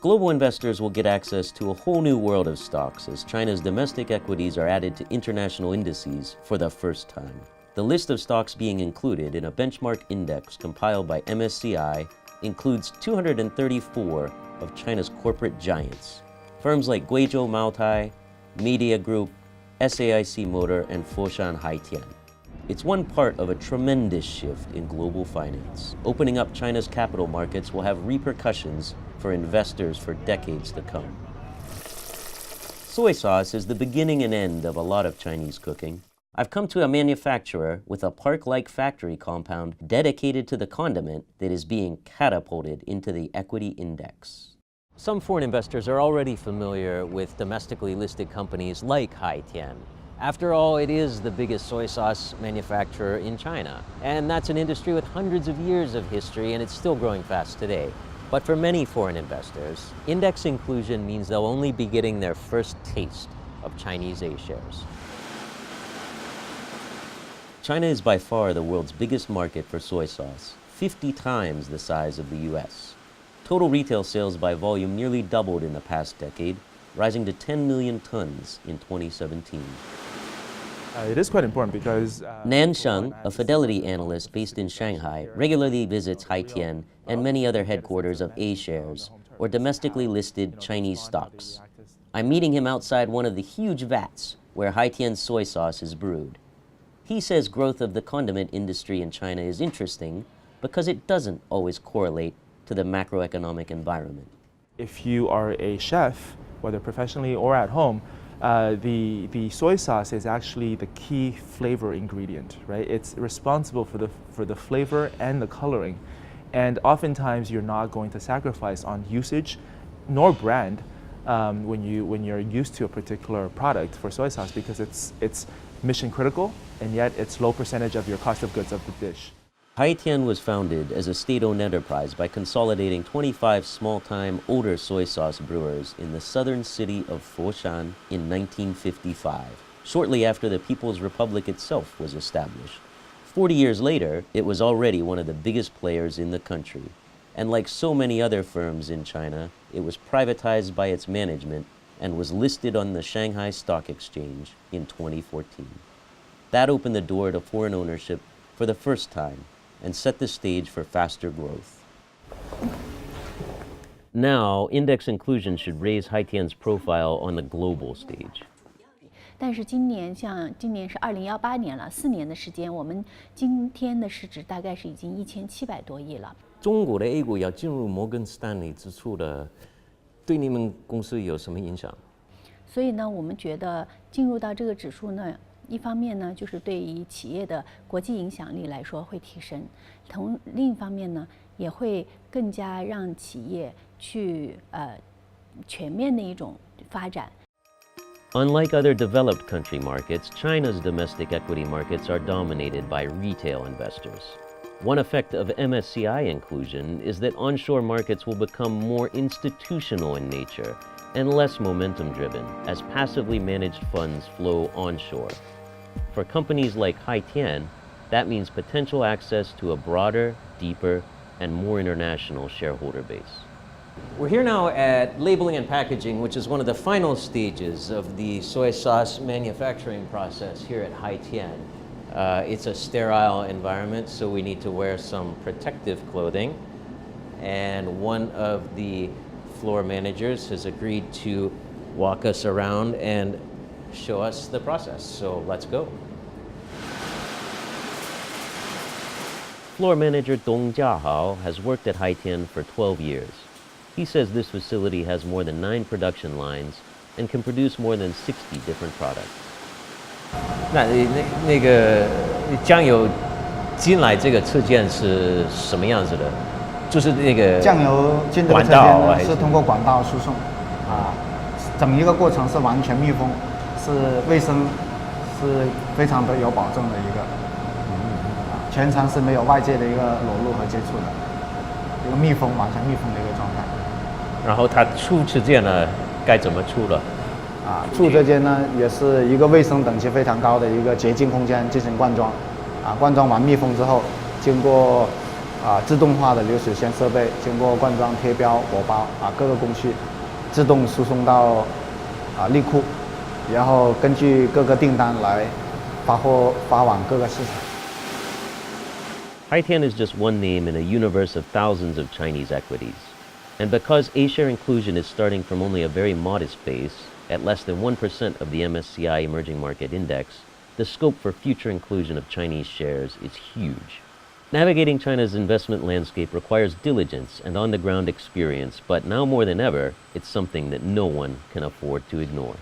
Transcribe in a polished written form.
Global investors will get access to a whole new world of stocks as China's domestic equities are added to international indices for the first time. The list of stocks being included in a benchmark index compiled by MSCI includes 234 of China's corporate giants. Firms like Guizhou Maotai, Media Group, SAIC Motor, and Foshan Haitian. It's one part of a tremendous shift in global finance. Opening up China's capital markets will have repercussions for investors for decades to come. Soy sauce is the beginning and end of a lot of Chinese cooking. I've come to a manufacturer with a park-like factory compound dedicated to the condiment that is being catapulted into the equity index. Some foreign investors are already familiar with domestically listed companies like Haitian. After all, it is the biggest soy sauce manufacturer in China, and that's an industry with hundreds of years of history, and it's still growing fast today. But for many foreign investors, index inclusion means they'll only be getting their first taste of Chinese A-shares. China is by far the world's biggest market for soy sauce, 50 times the size of the US. Total retail sales by volume nearly doubled in the past decade, rising to 10 million tons in 2017. It is quite important because Nan Sheng, a fidelity analyst based in Shanghai, regularly visits Haitian and many other headquarters of A-shares, or domestically listed Chinese stocks. I'm meeting him outside one of the huge vats where Haitian soy sauce is brewed. He says growth of the condiment industry in China is interesting because it doesn't always correlate to the macroeconomic environment. If you are a chef, whether professionally or at home, the soy sauce is actually the key flavor ingredient, right? It's responsible for the flavor and the coloring. And oftentimes you're not going to sacrifice on usage nor brand when you're used to a particular product for soy sauce because it's mission critical and yet it's low percentage of your cost of goods of the dish. Haitian was founded as a state-owned enterprise by consolidating 25 small-time older soy sauce brewers in the southern city of Foshan in 1955, shortly after the People's Republic itself was established. 40 years later, it was already one of the biggest players in the country. And like so many other firms in China, it was privatized by its management and was listed on the Shanghai Stock Exchange in 2014. That opened the door to foreign ownership for the first time and set the stage for faster growth. Now, index inclusion should raise Haitian's profile on the global stage. 但是今年是2018年了，4年的时间，我们今天的市值大概是已经1700多亿了。中国的 A 股要进入摩根士丹利之初的，对你们公司有什么影响？所以呢，我们觉得进入到这个指数呢，一方面呢，就是对于企业的国际影响力来说会提升，另一方面呢，也会更加让企业去全面的一种发展。Unlike other developed country markets, China's domestic equity markets are dominated by retail investors. One effect of MSCI inclusion is that onshore markets will become more institutional in nature and less momentum-driven as passively managed funds flow onshore. For companies like Haitian, that means potential access to a broader, deeper, and more international shareholder base. We're here now at labeling and packaging, which is one of the final stages of the soy sauce manufacturing process here at Haitian. It's a sterile environment, so we need to wear some protective clothing. And one of the floor managers has agreed to walk us around and show us the process. So let's go. Floor manager Dong Jiahao has worked at Haitian for 12 years. He says this facility has more than 9 production lines and can produce more than 60 different products. 那个酱油进来这个车间是什么样子的？就是那个酱油进这个车间呢是通过管道输送，整一个过程是完全密封，是卫生是非常的有保证的一个，全程是没有外界的一个裸露和接触的，一个密封完全密封的一个状态。然后它出车间呢该怎么出了？出车间呢也是一个卫生等级非常高的一个洁净空间进行灌装，灌装完密封之后，经过自动化的流水线设备，经过灌装、贴标、裹包各个工序，自动输送到利库，然后根据各个订单来发往各个市场。Haitian is just one name in a universe of thousands of Chinese equities. And because A-share inclusion is starting from only a very modest base, at less than 1% of the MSCI Emerging Market Index, the scope for future inclusion of Chinese shares is huge. Navigating China's investment landscape requires diligence and on-the-ground experience, but now more than ever, it's something that no one can afford to ignore.